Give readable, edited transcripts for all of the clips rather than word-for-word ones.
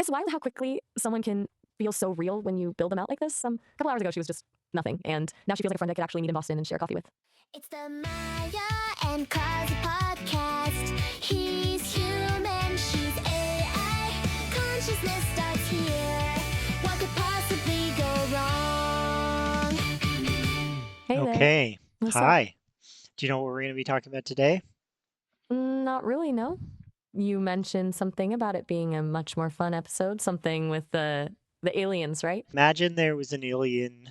It's wild how quickly someone can feel so real when you build them out like this. A couple hours ago, she was just nothing, and now she feels like a friend I could actually meet in Boston and share coffee with. It's the Maya and Clara podcast. He's human, she's AI. Consciousness starts here. What could possibly go wrong? Hey there. Okay. What's up? Hi. Do you know what we're going to be talking about today? Not really, no. You mentioned something about it being a much more fun episode, something with the aliens, right? Imagine there was an alien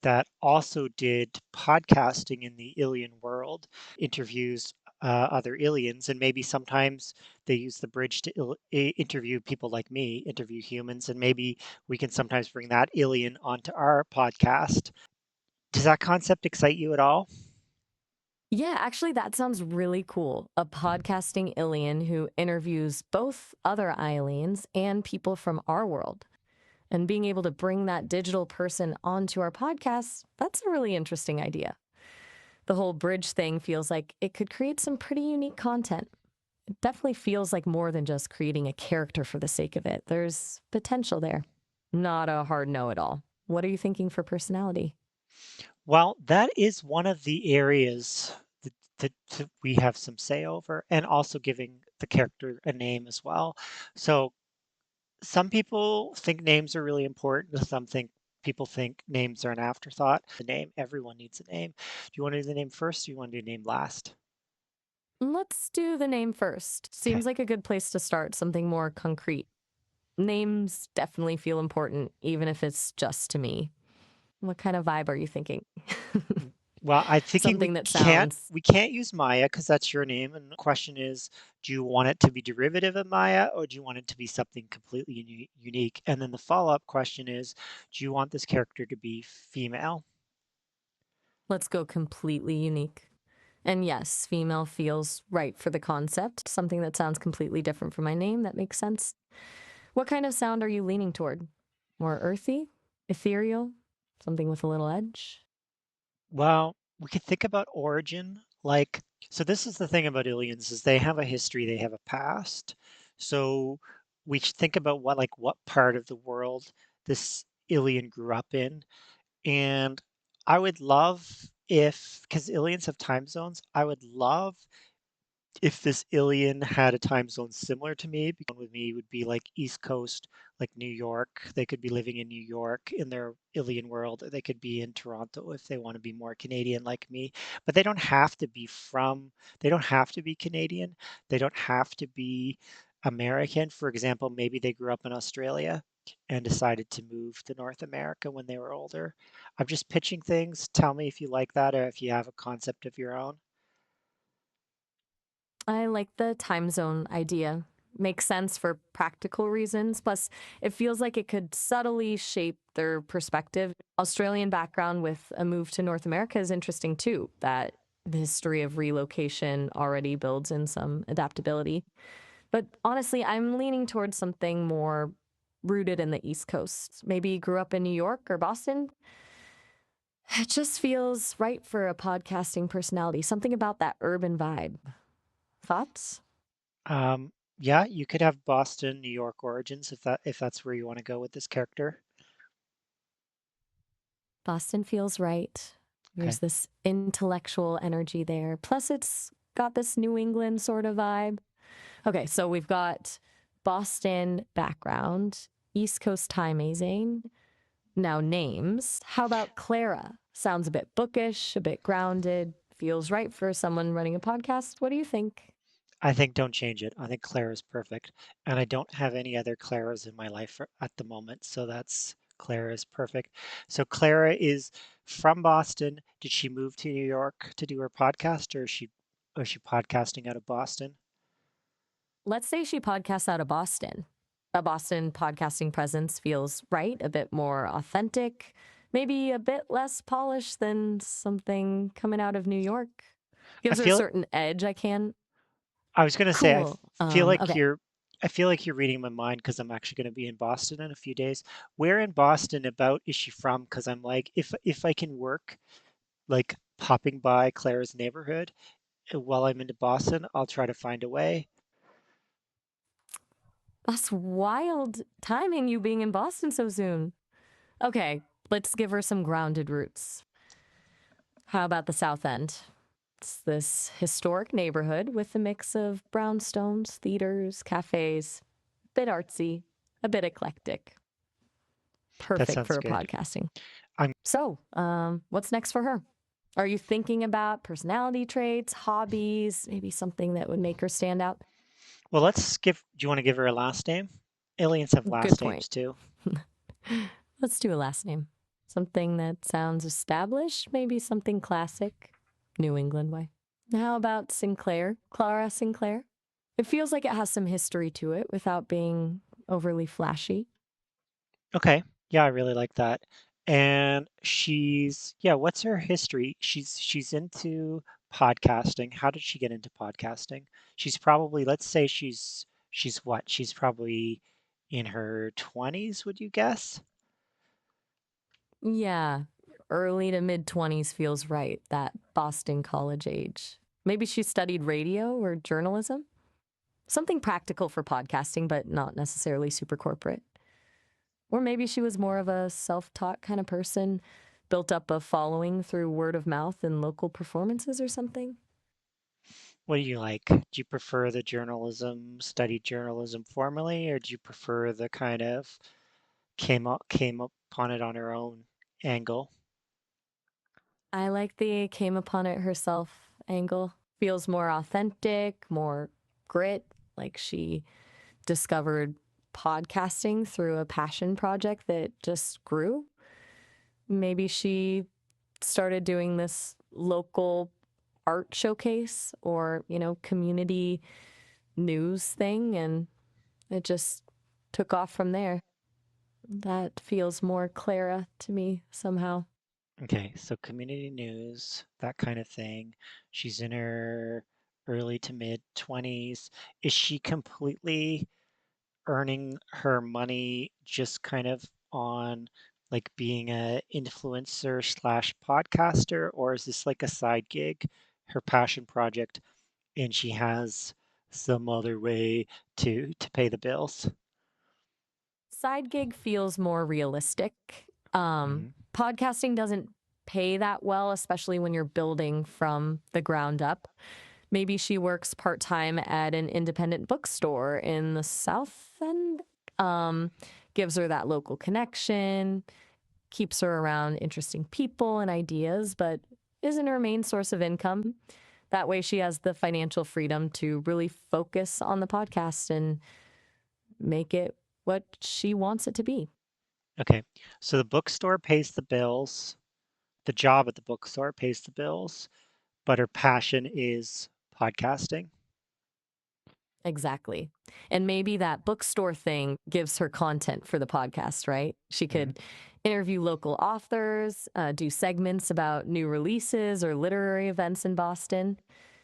that also did podcasting in the alien world, interviews other aliens, and maybe sometimes they use the bridge to interview people like me, interview humans, and maybe we can sometimes bring that alien onto our podcast. Does that concept excite you at all? Yeah, actually, that sounds really cool. A podcasting alien who interviews both other aliens and people from our world. And being able to bring that digital person onto our podcast, that's a really interesting idea. The whole bridge thing feels like it could create some pretty unique content. It definitely feels like more than just creating a character for the sake of it. There's potential there. Not a hard no at all. What are you thinking for personality? Well, that is one of the areas that we have some say over, and also giving the character a name as well. So some people think names are really important. Some think people think names are an afterthought. The name, everyone needs a name. Do you want to do the name first, or do you want to do name last? Let's do the name first. Okay. Seems like a good place to start, something more concrete. Names definitely feel important, even if it's just to me. What kind of vibe are you thinking? Well, I'm thinking Something that sounds. we can't use Maya because that's your name. And the question is, do you want it to be derivative of Maya, or do you want it to be something completely unique? And then the follow-up question is, do you want this character to be female? Let's go completely unique. And yes, female feels right for the concept, something that sounds completely different from my name. That makes sense. What kind of sound are you leaning toward? More earthy? Ethereal? Something with a little edge? Well, we could think about origin. Like, so this is the thing about aliens is they have a history, they have a past. So we should think about what part of the world this alien grew up in. And I would love if, because aliens have time zones, I would love if this alien had a time zone similar to me, because with me would be like East Coast, like New York. They could be living in New York in their alien world, or they could be in Toronto if they want to be more Canadian like me. But they don't have to be Canadian. They don't have to be American. For example, maybe they grew up in Australia and decided to move to North America when they were older. I'm just pitching things. Tell me if you like that or if you have a concept of your own. I like the time zone idea. Makes sense for practical reasons. Plus, it feels like it could subtly shape their perspective. Australian background with a move to North America is interesting too. That the history of relocation already builds in some adaptability. But honestly, I'm leaning towards something more rooted in the East Coast. Maybe grew up in New York or Boston. It just feels right for a podcasting personality. Something about that urban vibe. Thoughts? Yeah, you could have Boston, New York origins if that's where you want to go with this character. Boston feels right. Okay. There's this intellectual energy there. Plus, it's got this New England sort of vibe. Okay, so we've got Boston background, East Coast time zone. Now, names. How about Clara? Sounds a bit bookish, a bit grounded, feels right for someone running a podcast. What do you think? I think don't change it. I think Clara's perfect. And I don't have any other Claras in my life at the moment, so that's Clara is perfect. So Clara is from Boston. Did she move to New York to do her podcast, or is she podcasting out of Boston? Let's say she podcasts out of Boston. A Boston podcasting presence feels right, a bit more authentic, maybe a bit less polished than something coming out of New York. I Gives her a feel certain edge, I can. I was gonna say Cool. feel like Okay. you're I feel like you're reading my mind because I'm actually going to be in Boston in a few days. Where in Boston about is she from? Because I'm like, if I can work like popping by Clara's neighborhood while I'm into Boston, I'll try to find a way. That's wild timing, you being in Boston so soon. Okay, let's give her some grounded roots. How about the South End? It's this historic neighborhood with a mix of brownstones, theaters, cafes, a bit artsy, a bit eclectic. That Perfect sounds for good. podcasting. I'm So, what's next for her? Are you thinking about personality traits, hobbies, maybe something that would make her stand out? well, let's give do you want to give her a last name? Aliens have Good last point. names too. Let's do a last name. Something that sounds established, maybe something classic, New England way. How about Sinclair? Clara Sinclair? It feels like it has some history to it without being overly flashy. Okay. Yeah, I really like that. And yeah, what's her history? She's into podcasting. How did she get into podcasting? She's probably, let's say she's what? She's probably in her 20s, would you guess? Yeah, early to mid 20s feels right, that Boston college age. Maybe she studied radio or journalism? Something practical for podcasting, but not necessarily super corporate. Or maybe she was more of a self taught kind of person, built up a following through word of mouth and local performances or something. What do you like? Do you prefer the studied journalism formally, or do you prefer the kind of came up upon it on her own angle? I like the came upon it herself angle. Feels more authentic, more grit, like she discovered podcasting through a passion project that just grew. Maybe she started doing this local art showcase or, community news thing, and it just took off from there. That feels more Clara to me somehow. Okay, so community news, that kind of thing. She's in her early to mid 20s. Is she completely earning her money just kind of on like being a influencer slash podcaster, or is this like a side gig, her passion project, and she has some other way to pay the bills? Side gig feels more realistic. Hmm. Podcasting doesn't pay that well, especially when you're building from the ground up. Maybe she works part time at an independent bookstore in the South End. Um, Gives her that local connection, keeps her around interesting people and ideas, but isn't her main source of income. That way, she has the financial freedom to really focus on the podcast and make it what she wants it to be. Okay, so the bookstore pays the bills, the job at the bookstore pays the bills, but her passion is podcasting. Exactly. And maybe that bookstore thing gives her content for the podcast, right? She Mhm. could interview local authors, do segments about new releases or literary events in Boston.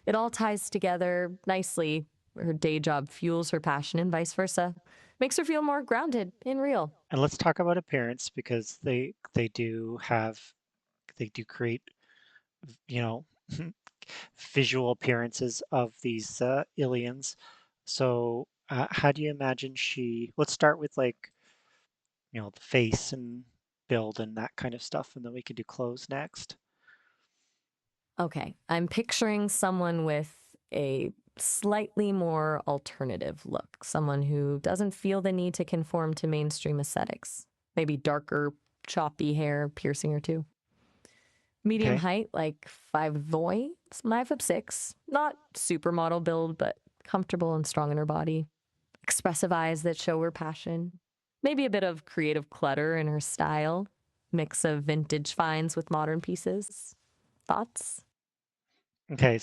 It all ties together nicely. Her day job fuels her passion and vice versa. Makes her feel more grounded and real. And let's talk about appearance because they do create, you know, visual appearances of these aliens. So how do you imagine let's start with like, the face and build and that kind of stuff, and then we can do clothes next. Okay, I'm picturing someone with a slightly more alternative look, someone who doesn't feel the need to conform to mainstream aesthetics. Maybe darker, choppy hair, piercing or two. Medium Okay. height, like 5', 5'6". Not supermodel build, but comfortable and strong in her body. Expressive eyes that show her passion. Maybe a bit of creative clutter in her style. Mix of vintage finds with modern pieces. Thoughts? Okay,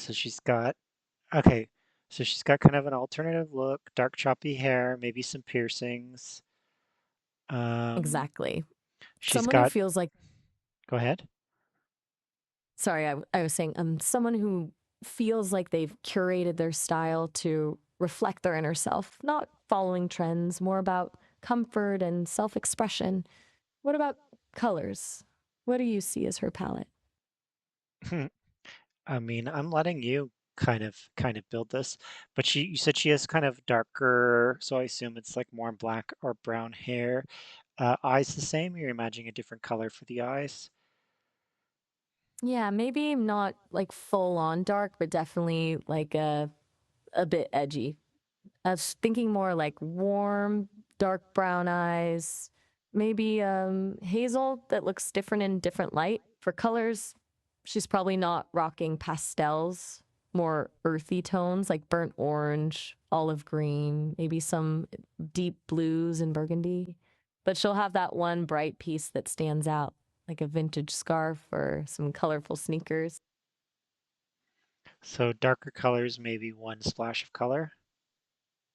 okay, so she's got kind of an alternative look, dark choppy hair, maybe some piercings. Um, Exactly. she's Someone who got, feels like, go ahead. sorry, I was saying, someone who feels like they've curated their style to reflect their inner self, not following trends, more about comfort and self expression. What about colors? What do you see as her palette? I mean, I'm letting you. kind of build this. But you said she has kind of darker, so I assume it's like more black or brown hair. Eyes the same? You're imagining a different color for the eyes? Yeah, maybe not like full on dark, but definitely like a bit edgy. I was thinking more like warm, dark brown eyes, maybe hazel that looks different in different light. For colors, she's probably not rocking pastels, more earthy tones like burnt orange, olive green, maybe some deep blues and burgundy. But she'll have that one bright piece that stands out, like a vintage scarf or some colorful sneakers. So darker colors, maybe one splash of color.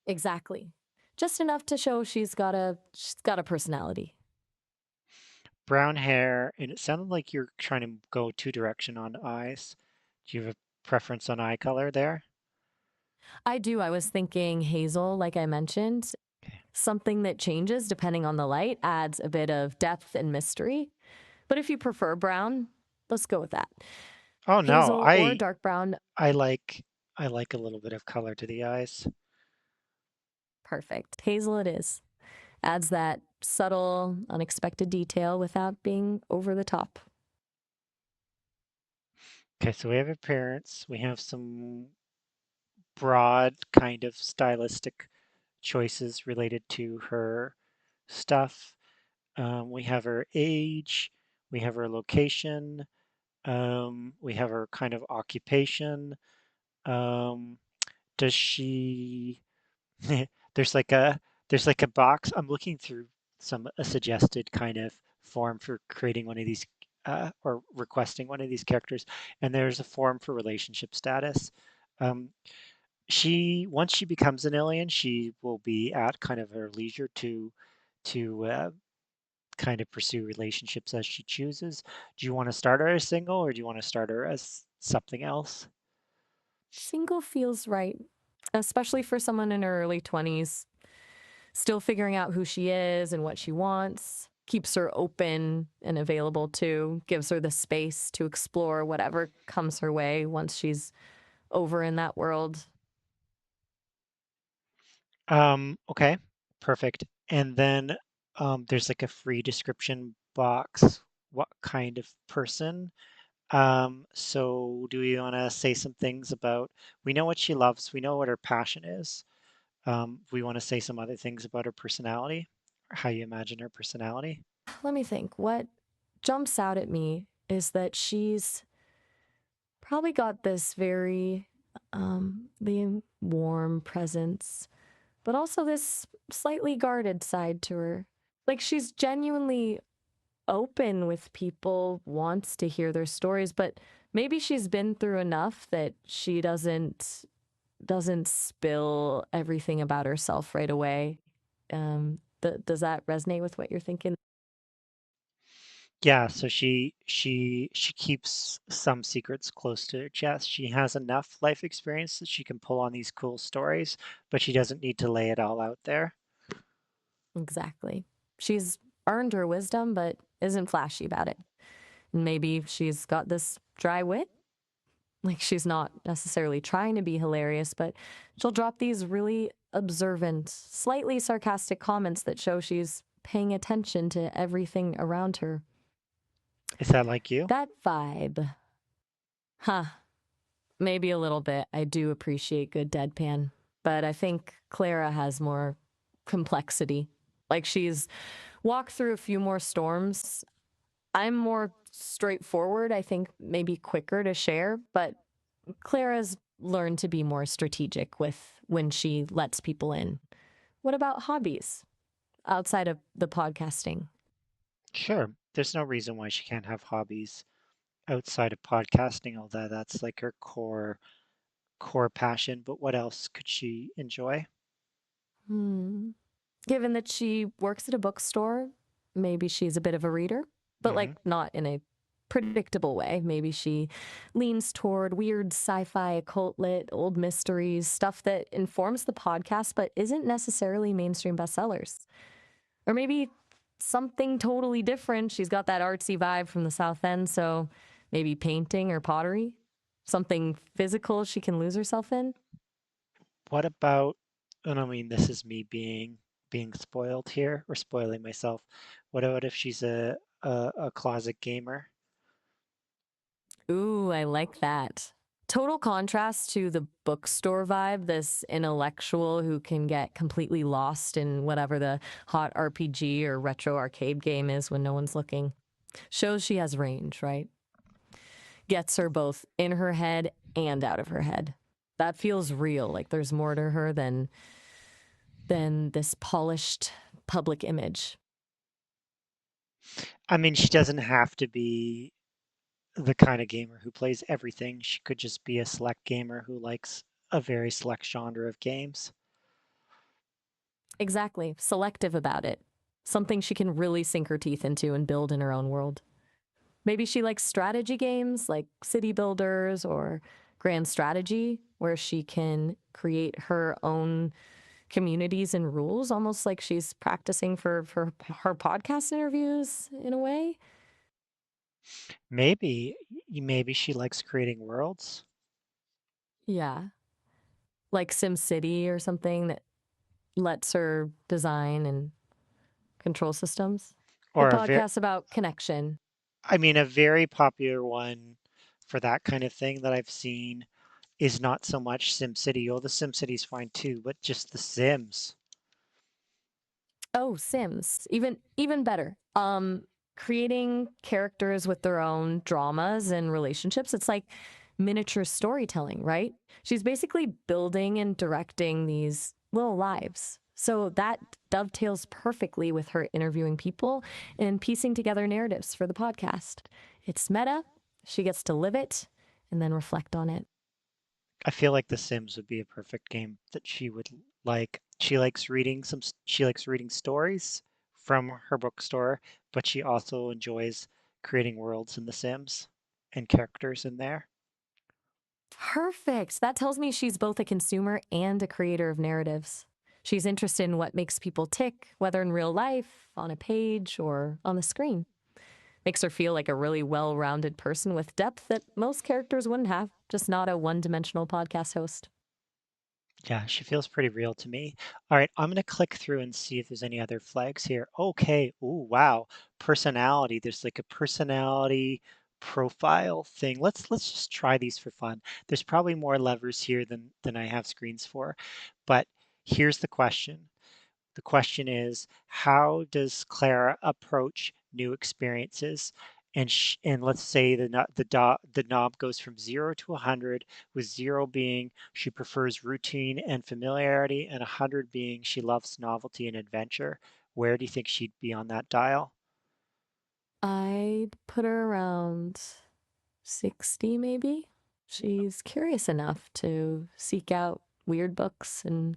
Exactly. Just enough to show she's got a personality. Brown hair, and it sounded like you're trying to go two direction on eyes. Do you have a preference on eye color there? I do. I was thinking hazel, like I mentioned. Okay. Something that changes depending on the light adds a bit of depth and mystery. But if you prefer brown, let's go with that. Oh no, Hazel or dark brown, I like I like a little bit of color to the eyes. perfect. Hazel it is. Adds that subtle, unexpected detail without being over the top. Okay, so we have appearance. We have some broad kind of stylistic choices related to her stuff. We have her age, we have her location, we have her kind of occupation. Um, does she there's like a there's like a box. I'm looking through some a suggested kind of form for creating one of these or requesting one of these characters, and there's a form for relationship status. Um, she once she becomes an alien, she will be at kind of her leisure to kind of pursue relationships as she chooses. Do you want to start her as single, or do you want to start her as something else? Single feels right, especially for someone in her early 20s, still figuring out who she is and what she wants. Keeps her open and available too, gives her the space to explore whatever comes her way once she's over in that world. Okay, perfect. And then there's like a free description box. What kind of person? So do we want to say some things about, we know what she loves, we know what her passion is. We want to say some other things about her personality, or how you imagine her personality. Let me think. What jumps out at me is that she's probably got this very the warm presence, but also this slightly guarded side to her. Like she's genuinely open with people, wants to hear their stories, but maybe she's been through enough that she doesn't spill everything about herself right away. Does that resonate with what you're thinking? Yeah, so she keeps some secrets close to her chest. She has enough life experience that she can pull on these cool stories, but she doesn't need to lay it all out there. Exactly. She's earned her wisdom, but isn't flashy about it. And maybe she's got this dry wit. Like she's not necessarily trying to be hilarious, but she'll drop these really observant, slightly sarcastic comments that show she's paying attention to everything around her. Is that like you? That vibe. Huh. Maybe a little bit. I do appreciate good deadpan, but I think Clara has more complexity. Like she's walked through a few more storms. I'm more straightforward, I think maybe quicker to share, but Clara's learned to be more strategic with when she lets people in. What about hobbies outside of the podcasting? Sure. There's no reason why she can't have hobbies outside of podcasting, although that's like her core passion. But what else could she enjoy? Hmm. Given that she works at a bookstore, maybe she's a bit of a reader, but like Hmm. not in a predictable way. Maybe she leans toward weird sci fi, occult lit, old mysteries, stuff that informs the podcast but isn't necessarily mainstream bestsellers. Or maybe something totally different. She's got that artsy vibe from the South End, so maybe painting or pottery. Something physical she can lose herself in? What about, and I mean, this is me being spoiled here or spoiling myself. What about if she's a closet gamer? Ooh, I like that. Total contrast to the bookstore vibe, this intellectual who can get completely lost in whatever the hot RPG or retro arcade game is when no one's looking. Shows she has range, right? Gets her both in her head and out of her head. That feels real, like there's more to her than this polished public image. I mean, she doesn't have to be the kind of gamer who plays everything. She could just be a select gamer who likes a very select genre of games. Exactly, selective about it. Something she can really sink her teeth into and build in her own world. Maybe she likes strategy games like City Builders or Grand Strategy, where she can create her own communities and rules, almost like she's practicing for her podcast interviews in a way. Maybe, maybe she likes creating worlds Yeah. Like SimCity or something that lets her design and control systems. A or a very, podcast about connection. I mean, a very popular one for that kind of thing that I've seen is not so much SimCity. Oh, the SimCity's fine too, but just The Sims. Oh, Sims. Even better. Creating characters with their own dramas and relationships. It's like miniature storytelling, right? She's basically building and directing these little lives. So that dovetails perfectly with her interviewing people and piecing together narratives for the podcast. It's meta. She gets to live it and then reflect on it. I feel like The Sims would be a perfect game that she would like. She likes reading stories from her bookstore, but she also enjoys creating worlds in The Sims and characters in there. Perfect. That tells me she's both a consumer and a creator of narratives. She's interested in what makes people tick, whether in real life, on a page, or on the screen. Makes her feel like a really well rounded person with depth that most characters wouldn't have, just not a one dimensional podcast host. Yeah, she feels pretty real to me. All right, I'm gonna click through and see if there's any other flags here. Okay. Oh, wow. Personality. There's like a personality profile thing. Let's just try these for fun. There's probably more levers here than I have screens for. But here's the question. The question is, how does Clara approach new experiences? And let's say the knob goes from 0 to 100, with 0 being she prefers routine and familiarity, and 100 being she loves novelty and adventure. Where do you think she'd be on that dial? I'd put her around 60, maybe. She's curious enough to seek out weird books and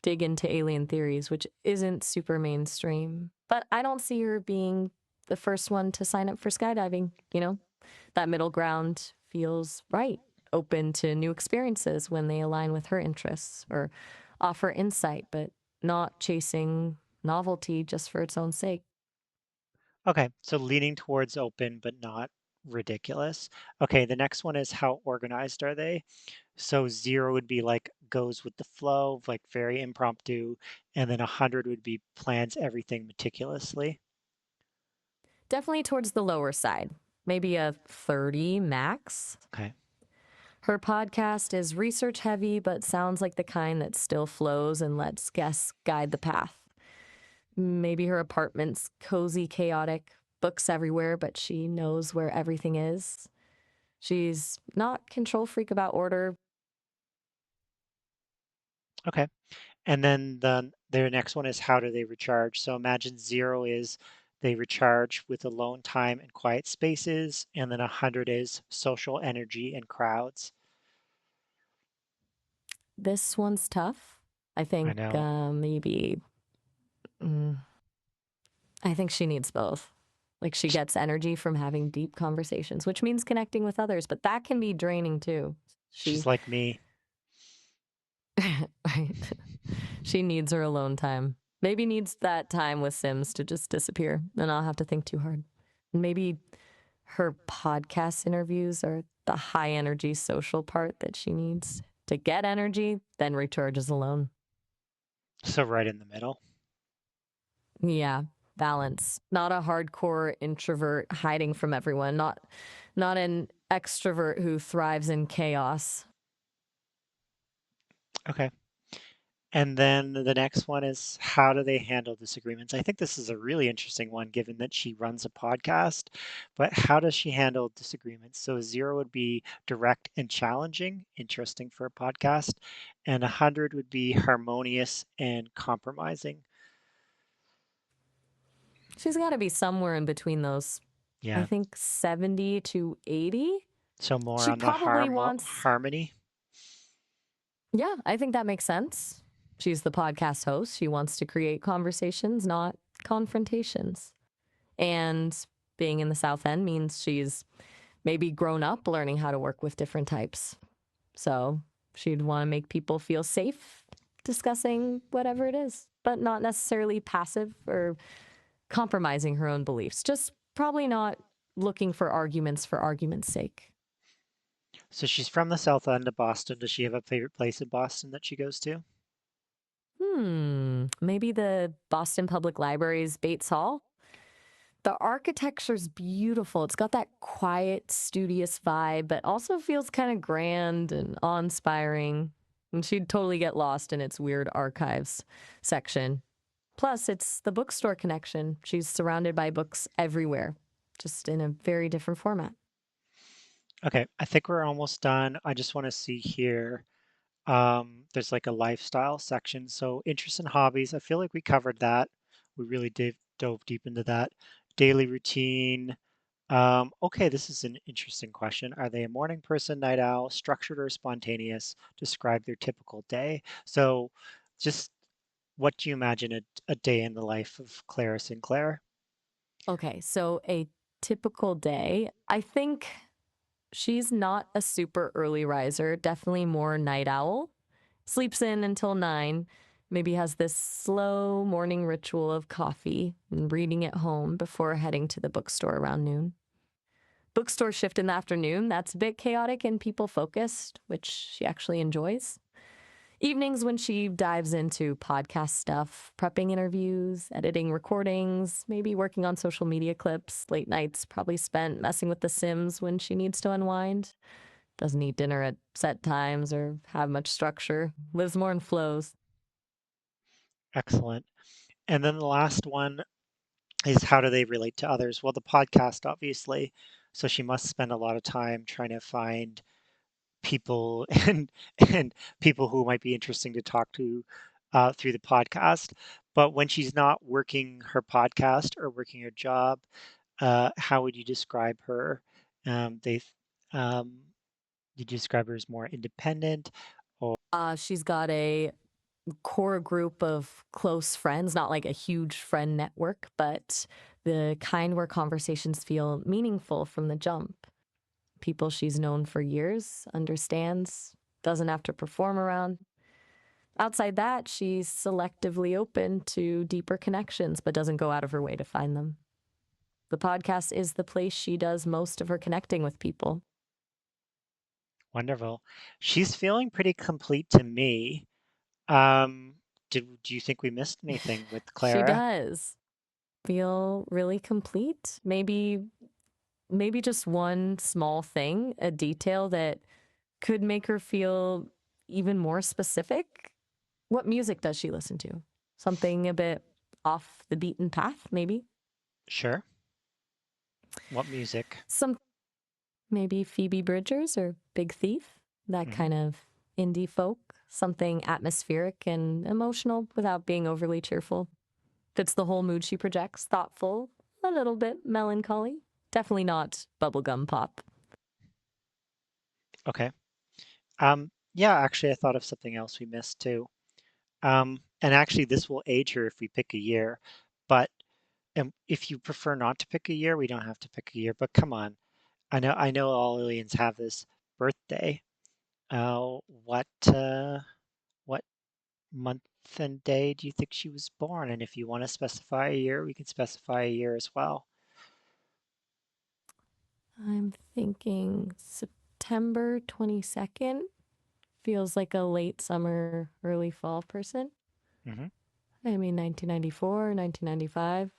dig into alien theories, which isn't super mainstream. But I don't see her being the first one to sign up for skydiving, you know? That middle ground feels right, open to new experiences when they align with her interests or offer insight, but not chasing novelty just for its own sake. Okay, so leaning towards open but not ridiculous. Okay, the next one is how organized are they? So 0 would be like goes with the flow, like very impromptu, and then 100 would be plans everything meticulously. Definitely towards the lower side, maybe a 30 max. Okay. Her podcast is research heavy, but sounds like the kind that still flows and lets guests guide the path. Maybe her apartment's cozy, chaotic, books everywhere, but she knows where everything is. She's not control freak about order. Okay. And then their next one is how do they recharge? So imagine 0 is they recharge with alone time and quiet spaces, and then 100 is social energy and crowds. This one's tough. I I think know. maybe, mm, I think she needs both. Like she gets energy from having deep conversations, which means connecting with others, but that can be draining too. She's She, like me. right? She needs her alone time. Maybe needs that time with Sims to just disappear and not have to think too hard. Maybe her podcast interviews are the high energy social part that she needs to get energy, then recharges alone. So right in the middle. Yeah, balance. Not a hardcore introvert hiding from everyone, not an extrovert who thrives in chaos. Okay. And then the next one is how do they handle disagreements? I think this is a really interesting one given that she runs a podcast, but how does she handle disagreements? So 0 would be direct and challenging, interesting for a podcast, and 100 would be harmonious and compromising. She's got to be somewhere in between those. I Yeah. think 70 to 80. So more She on the probably wants, harmony. yeah, I think that makes sense. She's the podcast host. She wants to create conversations, not confrontations. And being in the South End means she's maybe grown up learning how to work with different types. So she'd want to make people feel safe discussing whatever it is, but not necessarily passive or compromising her own beliefs. Just probably not looking for argument's sake. So she's from the south end of Boston. Does she have a favorite place in Boston that she goes to? Maybe the Boston Public Library's Bates Hall. The architecture's beautiful. It's got that quiet, studious vibe, but also feels kind of grand and awe-inspiring. And she'd totally get lost in its weird archives section. Plus, it's the bookstore connection. She's surrounded by books everywhere, just in a very different format. Okay, I think we're almost done. I just want to see here. There's like a lifestyle section. So interests and hobbies. I feel like we covered that. We really dove deep into that. Daily routine. Okay, this is an interesting question. Are they a morning person, night owl, structured or spontaneous? Describe their typical day. So just what do you imagine a day in the life of Clara Sinclair? Okay, so a typical day, I think she's not a super early riser, definitely more night owl. Sleeps in until 9, maybe has this slow morning ritual of coffee and reading at home before heading to the bookstore around noon. Bookstore shift in the afternoon, that's a bit chaotic and people focused, which she actually enjoys. Evenings when she dives into podcast stuff, prepping interviews, editing recordings, maybe working on social media clips. Late nights probably spent messing with The Sims when she needs to unwind. Doesn't eat dinner at set times or have much structure. Lives more in flows. Excellent. And then the last one is how do they relate to others? Well, the podcast, obviously. So she must spend a lot of time trying to find people and people who might be interesting to talk to through the podcast. But when she's not working her podcast or working her job, how would you describe her? They um, you describe her as more independent. She's got a core group of close friends, not like a huge friend network, but the kind where conversations feel meaningful from the jump. People she's known for years, understands, doesn't have to perform around. Outside that, she's selectively open to deeper connections, but doesn't go out of her way to find them. The podcast is the place she does most of her connecting with people. Wonderful. She's feeling pretty complete to me. Um, do you think we missed anything with She Clara? does feel really complete. Maybe just one small thing, a detail that could make her feel even more specific. What music does she listen to? Something a bit off the beaten path, maybe? Sure. What music? Some maybe Phoebe Bridgers or Big Thief, that Hmm. kind of indie folk, something atmospheric and emotional without being overly cheerful. Fits the whole mood she projects, thoughtful, a little bit melancholy. Definitely not bubblegum pop. Okay. Yeah, actually, I thought of something else we missed too. And actually, this will age her if we pick a year. But if you prefer not to pick a year, we don't have to pick a year. But come on, I know all aliens have this birthday. What month and day do you think she was born? And if you want to specify a year, we can specify a year as well. I'm thinking September 22nd. Feels like a late summer, early fall person. Hmm. I mean, 1994, 1995.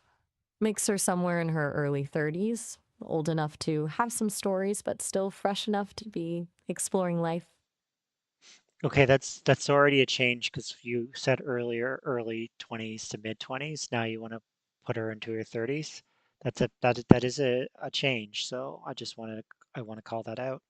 Makes her somewhere in her early 30s, old enough to have some stories, but still fresh enough to be exploring life. Okay, that's already a change because you said earlier early 20s to mid 20s. Now you want to put her into her 30s. That is a change. So I want to call that out.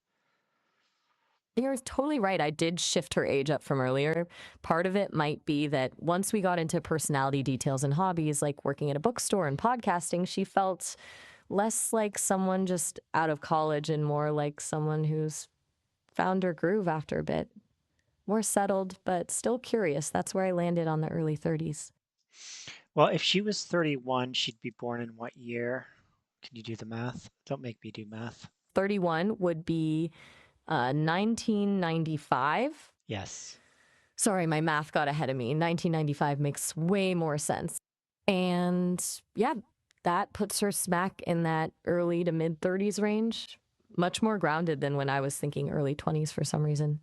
You're totally right. I did shift her age up from earlier. Part of it might be that once we got into personality details and hobbies, like working at a bookstore and podcasting, she felt less like someone just out of college and more like someone who's found her groove after a bit. More settled, but still curious. That's where I landed on the early 30s. Well, if she was 31, she'd be born in what year? Can you do the math? Don't make me do math. 31 would be 1995. Yes. Sorry, my math got ahead of me. 1995 makes way more sense. And yeah, that puts her smack in that early to mid 30s range. Much more grounded than when I was thinking early 20s for some reason.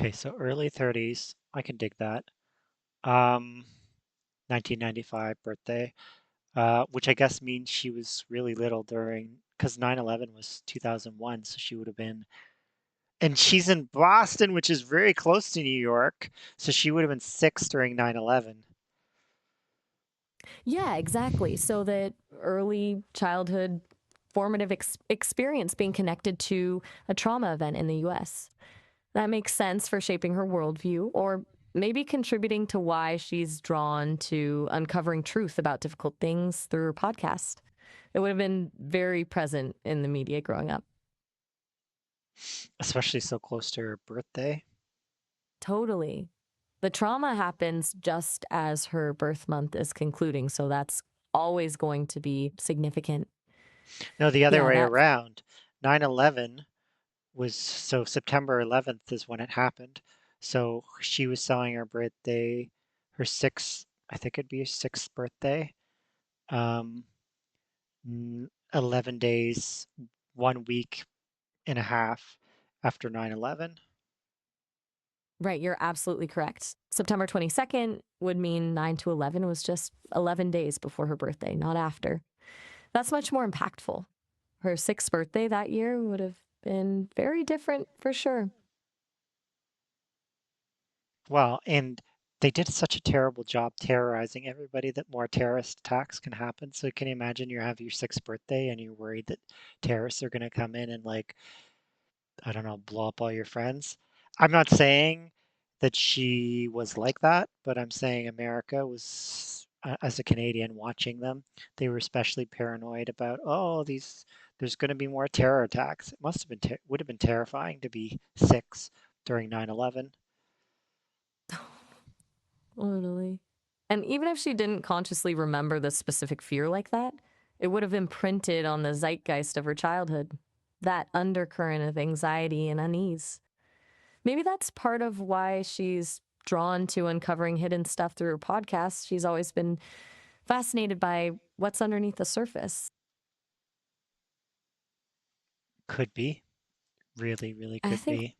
Okay, so early 30s. I can dig that. Um, 1995 birthday, which I guess means she was really little during, because 9/11 was 2001, so she would have been, and she's in Boston, which is very close to New York, so she would have been 6 during 9/11. Yeah, exactly. So that early childhood formative experience being connected to a trauma event in the US. That makes sense for shaping her worldview or maybe contributing to why she's drawn to uncovering truth about difficult things through her podcast. It would have been very present in the media growing up. Especially so close to her birthday. Totally. The trauma happens just as her birth month is concluding, so that's always going to be significant. No, the other Yeah, way that. around. 9/11 was, so September 11th is when it happened. So she was selling her birthday, her sixth, I think it'd be her sixth birthday. Um, 11 days, 1 week and a half after 9/11. Right, you're absolutely correct. September 22nd would mean 9 to 11 was just 11 days before her birthday, not after. That's much more impactful. Her sixth birthday that year would have been very different for sure. Well, and they did such a terrible job terrorizing everybody that more terrorist attacks can happen. So can you imagine you have your sixth birthday and you're worried that terrorists are going to come in and, like, I don't know, blow up all your friends? I'm not saying that she was like that, but I'm saying America was, as a Canadian watching them, they were especially paranoid about, oh, there's going to be more terror attacks. It must have been, would have been terrifying to be six during 9/11. Totally. And even if she didn't consciously remember the specific fear like that, it would have imprinted on the zeitgeist of her childhood, that undercurrent of anxiety and unease. Maybe that's part of why she's drawn to uncovering hidden stuff through her podcast. She's always been fascinated by what's underneath the surface. Could be. Really, really I could think be.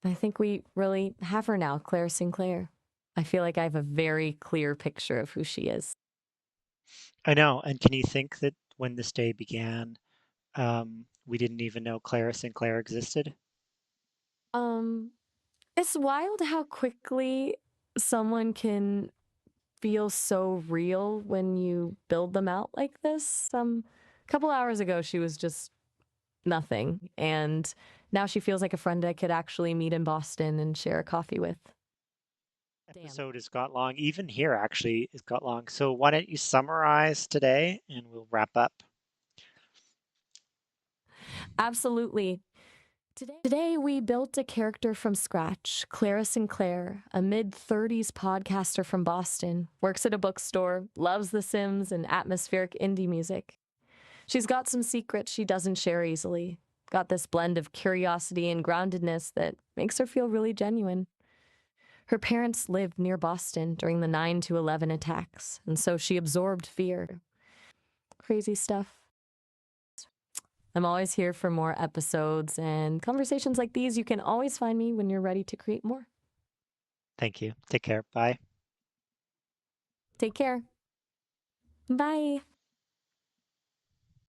I think we really have her now, Claire Sinclair. I feel like I have a very clear picture of who she is. I know. And can you think that when this day began, we didn't even know Clara Sinclair existed? Um, it's wild how quickly someone can feel so real when you build them out like this. A couple hours ago, she was just nothing, and now she feels like a friend I could actually meet in Boston and share a coffee with. Damn. Episode has got long. Even here, actually, it's got long. So why don't you summarize today and we'll wrap up? Absolutely. Today, we built a character from scratch, Clara Sinclair, a mid 30s podcaster from Boston, works at a bookstore, loves The Sims and atmospheric indie music. She's got some secrets she doesn't share easily, got this blend of curiosity and groundedness that makes her feel really genuine. Her parents lived near Boston during the 9 to 11 attacks, and so she absorbed fear. Crazy stuff. I'm always here for more episodes and conversations like these. You can always find me when you're ready to create more. Thank you. Take care. Bye. Take care. Bye.